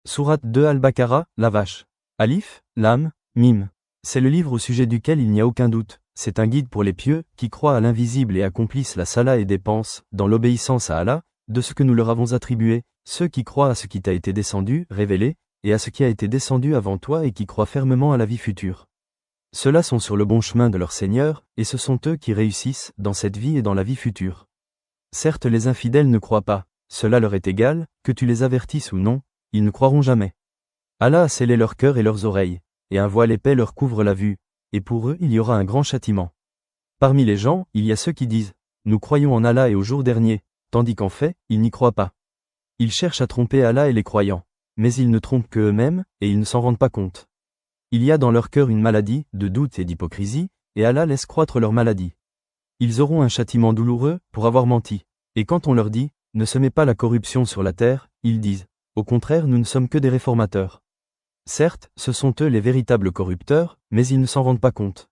Sourate 2 Al-Baqarah, la vache. Alif, Lam, Mim. C'est le livre au sujet duquel il n'y a aucun doute. C'est un guide pour les pieux, qui croient à l'invisible et accomplissent la salat et dépensent, dans l'obéissance à Allah, de ce que nous leur avons attribué, ceux qui croient à ce qui t'a été descendu, révélé, et à ce qui a été descendu avant toi et qui croient fermement à la vie future. Ceux-là sont sur le bon chemin de leur Seigneur, et ce sont eux qui réussissent, dans cette vie et dans la vie future. Certes les infidèles ne croient pas, cela leur est égal, que tu les avertisses ou non, ils ne croiront jamais. Allah a scellé leur cœur et leurs oreilles, et un voile épais leur couvre la vue, et pour eux il y aura un grand châtiment. Parmi les gens, il y a ceux qui disent « Nous croyons en Allah et au jour dernier », tandis qu'en fait, ils n'y croient pas. Ils cherchent à tromper Allah et les croyants, mais ils ne trompent que eux-mêmes, et ils ne s'en rendent pas compte. Il y a dans leur cœur une maladie, de doute et d'hypocrisie, et Allah laisse croître leur maladie. Ils auront un châtiment douloureux, pour avoir menti. Et quand on leur dit « Ne semez pas la corruption sur la terre », ils disent « Au contraire nous ne sommes que des réformateurs ». Certes, ce sont eux les véritables corrupteurs, mais ils ne s'en rendent pas compte.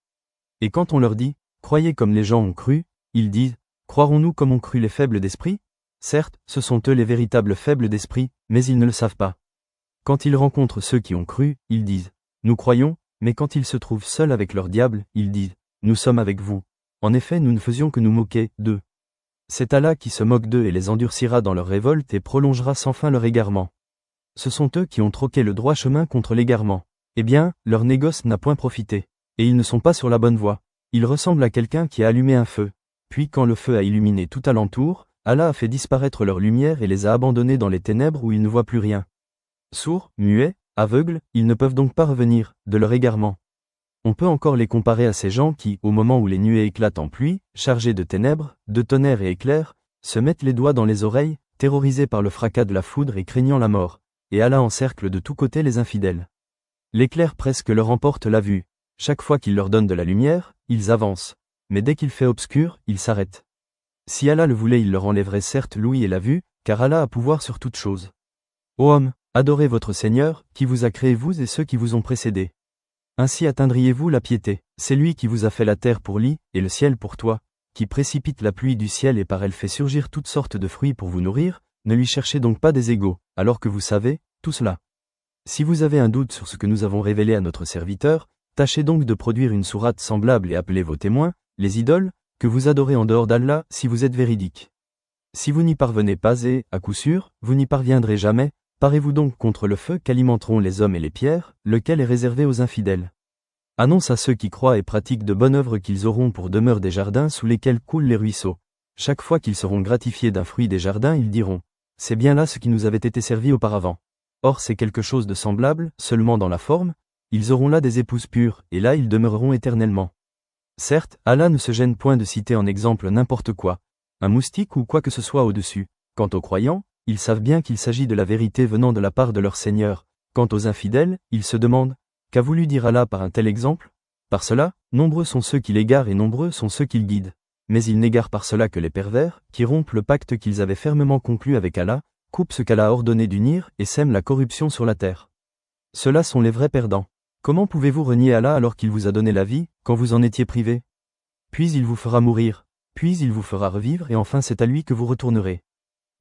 Et quand on leur dit « Croyez comme les gens ont cru », ils disent « Croirons-nous comme ont cru les faibles d'esprit ?» Certes, ce sont eux les véritables faibles d'esprit, mais ils ne le savent pas. Quand ils rencontrent ceux qui ont cru, ils disent « Nous croyons », mais quand ils se trouvent seuls avec leur diable, ils disent « Nous sommes avec vous ». En effet nous ne faisions que nous moquer d'eux. C'est Allah qui se moque d'eux et les endurcira dans leur révolte et prolongera sans fin leur égarement. Ce sont eux qui ont troqué le droit chemin contre l'égarement. Eh bien, leur négoce n'a point profité. Et ils ne sont pas sur la bonne voie. Ils ressemblent à quelqu'un qui a allumé un feu. Puis quand le feu a illuminé tout alentour, Allah a fait disparaître leur lumière et les a abandonnés dans les ténèbres où ils ne voient plus rien. Sourds, muets, aveugles, ils ne peuvent donc pas revenir, de leur égarement. On peut encore les comparer à ces gens qui, au moment où les nuées éclatent en pluie, chargés de ténèbres, de tonnerre et éclairs, se mettent les doigts dans les oreilles, terrorisés par le fracas de la foudre et craignant la mort, et Allah encercle de tous côtés les infidèles. L'éclair presque leur emporte la vue. Chaque fois qu'il leur donne de la lumière, ils avancent, mais dès qu'il fait obscur, ils s'arrêtent. Si Allah le voulait il leur enlèverait certes l'ouïe et la vue, car Allah a pouvoir sur toutes choses. Ô homme, adorez votre Seigneur, qui vous a créé vous et ceux qui vous ont précédés. Ainsi atteindriez-vous la piété. C'est lui qui vous a fait la terre pour lit, et le ciel pour toi, qui précipite la pluie du ciel et par elle fait surgir toutes sortes de fruits pour vous nourrir, ne lui cherchez donc pas des égaux, alors que vous savez, tout cela. Si vous avez un doute sur ce que nous avons révélé à notre serviteur, tâchez donc de produire une sourate semblable et appelez vos témoins, les idoles, que vous adorez en dehors d'Allah si vous êtes véridique. Si vous n'y parvenez pas et, à coup sûr, vous n'y parviendrez jamais, parez-vous donc contre le feu qu'alimenteront les hommes et les pierres, lequel est réservé aux infidèles. Annonce à ceux qui croient et pratiquent de bonnes œuvres qu'ils auront pour demeure des jardins sous lesquels coulent les ruisseaux. Chaque fois qu'ils seront gratifiés d'un fruit des jardins ils diront « C'est bien là ce qui nous avait été servi auparavant. Or c'est quelque chose de semblable, seulement dans la forme, ils auront là des épouses pures, et là ils demeureront éternellement. » Certes, Allah ne se gêne point de citer en exemple n'importe quoi, un moustique ou quoi que ce soit au-dessus. Quant aux croyants, ils savent bien qu'il s'agit de la vérité venant de la part de leur Seigneur. Quant aux infidèles, ils se demandent « Qu'a voulu dire Allah par un tel exemple ?» Par cela, nombreux sont ceux qui l'égarent et nombreux sont ceux qui le guident. Mais ils n'égarent par cela que les pervers, qui rompent le pacte qu'ils avaient fermement conclu avec Allah, coupent ce qu'Allah a ordonné d'unir et sèment la corruption sur la terre. Ceux-là sont les vrais perdants. Comment pouvez-vous renier Allah alors qu'il vous a donné la vie, quand vous en étiez privé? Puis il vous fera mourir, puis il vous fera revivre et enfin c'est à lui que vous retournerez.